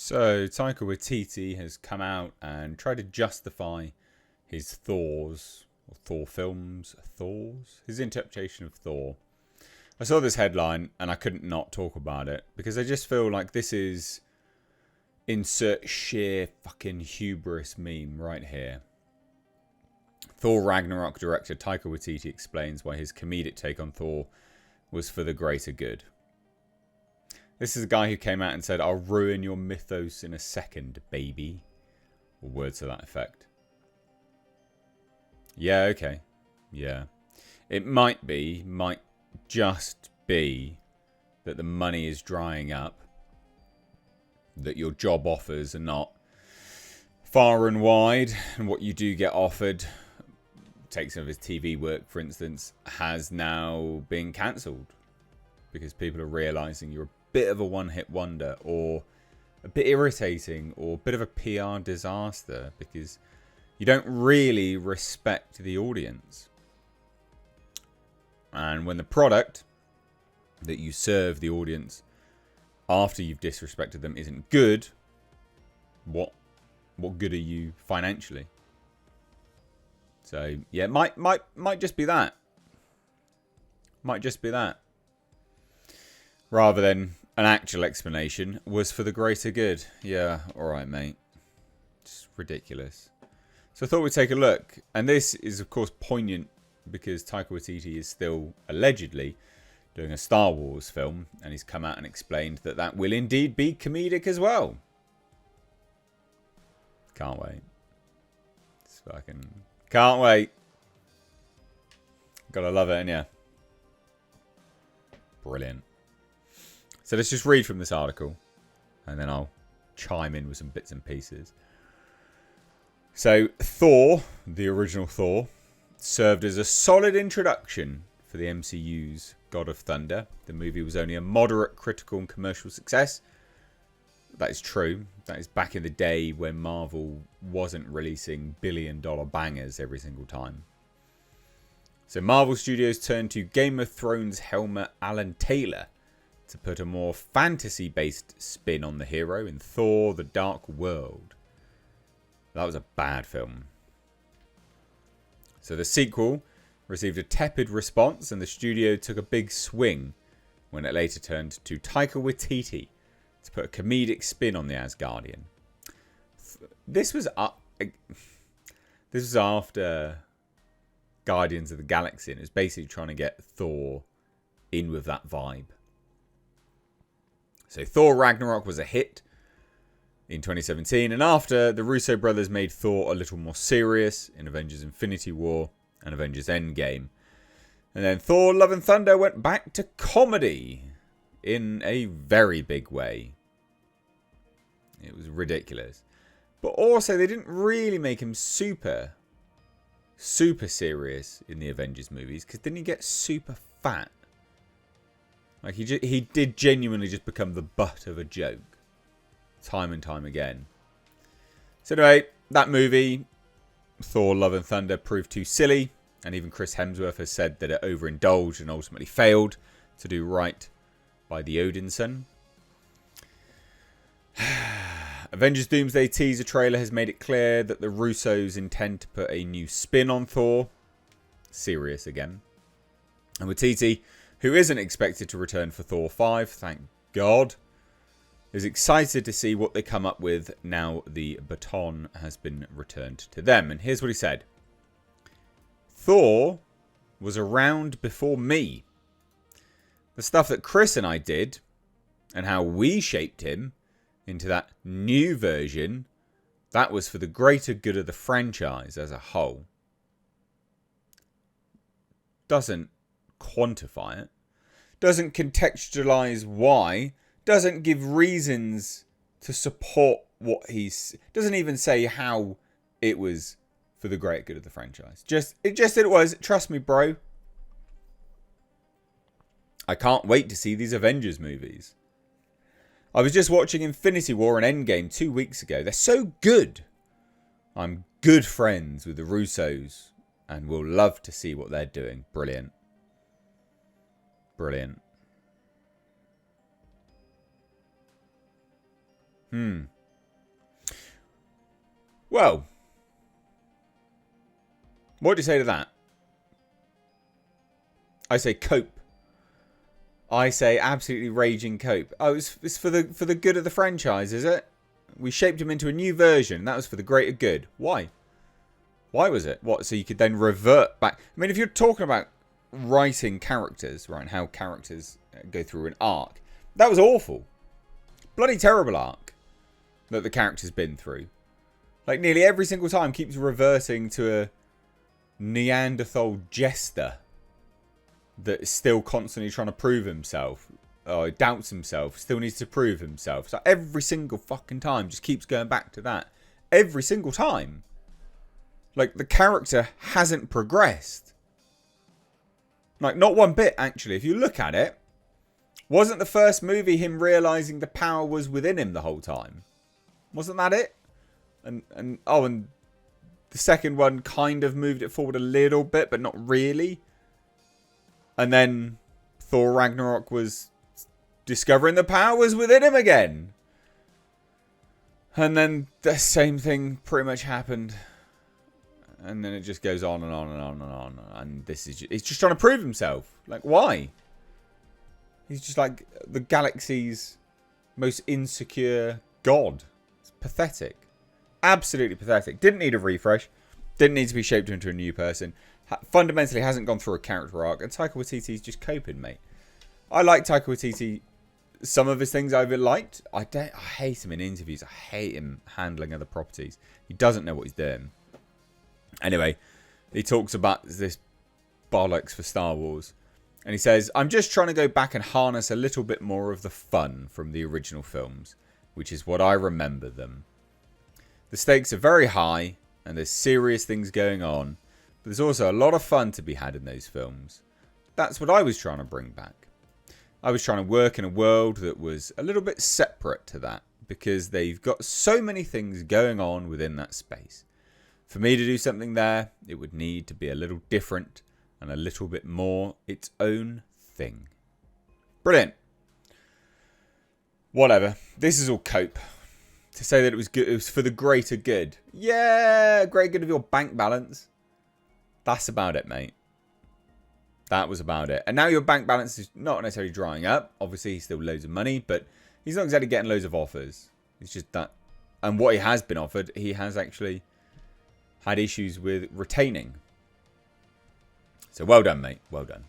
So, Taika Waititi has come out and tried to justify his Thor films, his interpretation of Thor. I saw this headline and I couldn't not talk about it because I just feel like this is insert sheer fucking hubris meme right here. Thor Ragnarok director Taika Waititi explains why his comedic take on Thor was for the greater good. This is a guy who came out and said, "I'll ruin your mythos in a second, baby." Or words to that effect. Yeah, okay. Yeah. It might just be that the money is drying up, that your job offers are not far and wide, and what you do get offered, take some of his TV work for instance, has now been cancelled because people are realising you're a bit of a one-hit wonder, or a bit irritating, or a bit of a PR disaster because you don't really respect the audience. And when the product that you serve the audience after you've disrespected them isn't good, what good are you financially? So yeah, might just be that. Might just be that. Rather than an actual explanation was for the greater good. Yeah, alright mate. It's ridiculous. So I thought we'd take a look. And this is of course poignant because Taika Waititi is still allegedly doing a Star Wars film. And he's come out and explained that that will indeed be comedic as well. Can't wait. It's fucking... Can't wait. Gotta love it, innit? Brilliant. So let's just read from this article. And then I'll chime in with some bits and pieces. So, Thor, the original Thor, served as a solid introduction for the MCU's God of Thunder. The movie was only a moderate critical and commercial success. That is true. That is back in the day when Marvel wasn't releasing billion-dollar bangers every single time. So Marvel Studios turned to Game of Thrones helmer Alan Taylor to put a more fantasy-based spin on the hero in Thor: The Dark World. That was a bad film. So the sequel received a tepid response and the studio took a big swing when it later turned to Taika Waititi to put a comedic spin on the Asgardian. This was after Guardians of the Galaxy, and it was basically trying to get Thor in with that vibe. So Thor Ragnarok was a hit in 2017, and after, the Russo brothers made Thor a little more serious in Avengers Infinity War and Avengers Endgame. And then Thor Love and Thunder went back to comedy in a very big way. It was ridiculous. But also, they didn't really make him super serious in the Avengers movies, because didn't he get super fat? Like, he did genuinely just become the butt of a joke. Time and time again. So anyway, that movie, Thor Love and Thunder, proved too silly. And even Chris Hemsworth has said that it overindulged and ultimately failed to do right by the Odinson. Avengers Doomsday teaser trailer has made it clear that the Russos intend to put a new spin on Thor. Serious again. And Waititi, who isn't expected to return for Thor 5, thank God, is excited to see what they come up with now the baton has been returned to them. And here's what he said. Thor was around before me. The stuff that Chris and I did, and how we shaped him into that new version, that was for the greater good of the franchise as a whole. Doesn't quantify it. Doesn't contextualize why. Doesn't give reasons to support what he's... Doesn't even say how it was for the greater good of the franchise. It just said it was. Trust me, bro. I can't wait to see these Avengers movies. I was just watching Infinity War and Endgame 2 weeks ago. They're so good. I'm good friends with the Russos and will love to see what they're doing. Brilliant. Brilliant. Well, what do you say to that? I say cope. I say absolutely raging cope. Oh, it's for the good of the franchise, is it? We shaped him into a new version. That was for the greater good. Why? Why was it? What? So you could then revert back. I mean, if you're talking about writing characters, right, and how characters go through an arc, that was awful. Bloody terrible arc that the character's been through. Like, nearly every single time keeps reverting to a Neanderthal jester that is still constantly trying to prove himself. Doubts himself, still needs to prove himself. So every single fucking time just keeps going back to that. Every single time. Like, the character hasn't progressed. Like, not one bit, actually. If you look at it, wasn't the first movie him realising the power was within him the whole time? Wasn't that it? And the second one kind of moved it forward a little bit, but not really. And then Thor Ragnarok was discovering the power was within him again. And then the same thing pretty much happened. And then it just goes on and on and on and on. And he's just trying to prove himself. Like, why? He's just like the galaxy's most insecure god. It's pathetic. Absolutely pathetic. Didn't need a refresh. Didn't need to be shaped into a new person. Fundamentally hasn't gone through a character arc. And Taika Waititi's just coping, mate. I like Taika Waititi. Some of his things I've liked. I hate him in interviews. I hate him handling other properties. He doesn't know what he's doing. Anyway, he talks about this bollocks for Star Wars. And he says, I'm just trying to go back and harness a little bit more of the fun from the original films, which is what I remember them. The stakes are very high, and there's serious things going on, but there's also a lot of fun to be had in those films. That's what I was trying to bring back. I was trying to work in a world that was a little bit separate to that, because they've got so many things going on within that space. For me to do something there, it would need to be a little different and a little bit more its own thing. Brilliant. Whatever. This is all cope. To say that it was good, it was for the greater good. Yeah, great good of your bank balance. That's about it, mate. That was about it. And now your bank balance is not necessarily drying up. Obviously, he's still loads of money, but he's not exactly getting loads of offers. It's just that. And what he has been offered, he has actually had issues with retaining. So well done, mate. Well done.